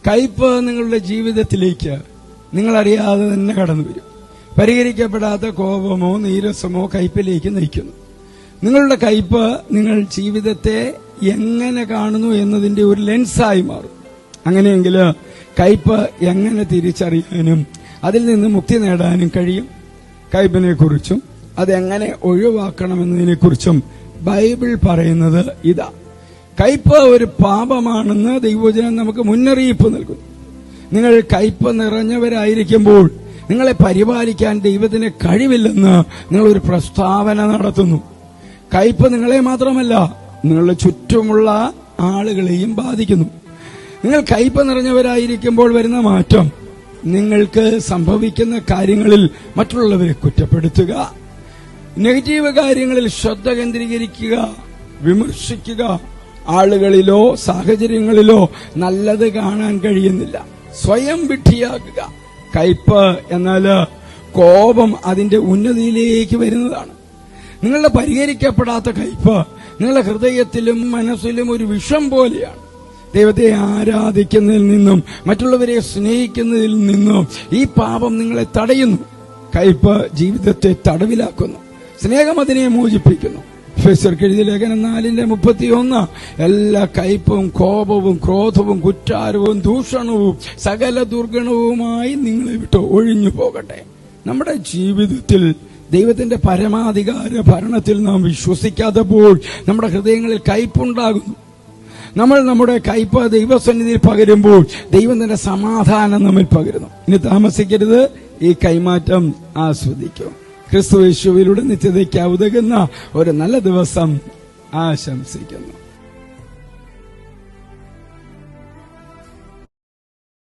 കയ്പ് നിങ്ങളുടെ ജീവിതത്തിലേക്ക് നിങ്ങളറിയാതെ തന്നെ കടന്നു വരും. പരിഹരിക്കപ്പെടാത്ത കോപമോ നീരസമോ കയ്പിലേക്ക് നയിക്കുന്നു. നിങ്ങളുടെ കയ്പ് നിങ്ങൾ ജീവിതത്തെ എങ്ങനെ കാണുന്നു എന്നതിന്റെ ഒരു ലെൻസായി മാറും. അങ്ങനെയെങ്കിൽ കയ്പ് എങ്ങനെ തിരിച്ചറിയാനും അതിൽ നിന്ന് മുക്തി നേടാനും കഴിയും? കയ്പിനെ കുറിച്ചും അതെങ്ങനെ ഒഴിവാക്കണമെന്നതിനെ കുറിച്ചും ബൈബിൾ പറയുന്നത് ഇതാ. കയ്പ് ഒരു പാപമാണെന്ന് ദൈവവചനം നമുക്ക് മുന്നറിയിപ്പ് നൽകുന്നു. നിങ്ങൾ കയ്പ് നിറഞ്ഞവരായിരിക്കുമ്പോൾ നിങ്ങളെ പരിപാലിക്കാൻ ദൈവത്തിന് കഴിവില്ലെന്ന് നിങ്ങളൊരു പ്രസ്താവന നടത്തുന്നു. കയ്പ് നിങ്ങളെ മാത്രമല്ല നിങ്ങളുടെ ചുറ്റുമുള്ള ആളുകളെയും ബാധിക്കുന്നു. നിങ്ങൾ കയ്പ് നിറഞ്ഞവരായിരിക്കുമ്പോൾ വരുന്ന മാറ്റം നിങ്ങൾക്ക് സംഭവിക്കുന്ന കാര്യങ്ങളിൽ മറ്റുള്ളവരെ കുറ്റപ്പെടുത്തുക, നെഗറ്റീവ് കാര്യങ്ങളിൽ ശ്രദ്ധ കേന്ദ്രീകരിക്കുക, വിമർശിക്കുക. ആളുകളിലോ സാഹചര്യങ്ങളിലോ നല്ലത് കാണാൻ കഴിയുന്നില്ല, സ്വയം വിഡ്ഢിയാക്കുക. കയ്പ് എന്നാൽ കോപം അതിന്റെ ഉന്നതിയിലേക്ക് വരുന്നതാണ്. നിങ്ങളുടെ പരിഹരിക്കപ്പെടാത്ത കയ്പ് നിങ്ങളുടെ ഹൃദയത്തിലും മനസ്സിലും ഒരു വിഷം പോലെയാണ്. ദൈവത്തെ ആരാധിക്കുന്നതിൽ നിന്നും മറ്റുള്ളവരെ സ്നേഹിക്കുന്നതിൽ നിന്നും ഈ പാപം നിങ്ങളെ തടയുന്നു. കയ്പ് ജീവിതത്തെ തടവിലാക്കുന്നു, സ്നേഹം അതിനെ മോചിപ്പിക്കുന്നു. എഫെസ്യർക്ക് എഴുതിയ ലേഖനം 4:31 എല്ലാ കയ്പും കോപവും ക്രോധവും കുറ്റാരവും ദൂഷണവും സകല ദുർഗുണവുമായി നിങ്ങളെ വിട്ട് ഒഴിഞ്ഞു പോകട്ടെ. നമ്മുടെ ജീവിതത്തിൽ ദൈവത്തിന്റെ പരമാധികാര ഭരണത്തിൽ നാം വിശ്വസിക്കാത്തപ്പോൾ നമ്മുടെ ഹൃദയങ്ങളിൽ കയ്പുണ്ടാകുന്നു. നമ്മൾ നമ്മുടെ കയ്പ് ദൈവസന്നിധിയിൽ പകരുമ്പോൾ ദൈവം തന്റെ സമാധാനം നമ്മിൽ പകരുന്നു. ഇനി താമസിക്കരുത്, ഈ കൈമാറ്റം ആസ്വദിക്കും. ക്രിസ്തു യേശുവിലൂടെ നിത്യതയ്ക്ക് ഉതകുന്ന ഒരു നല്ല ദിവസം ആശംസിക്കുന്നു.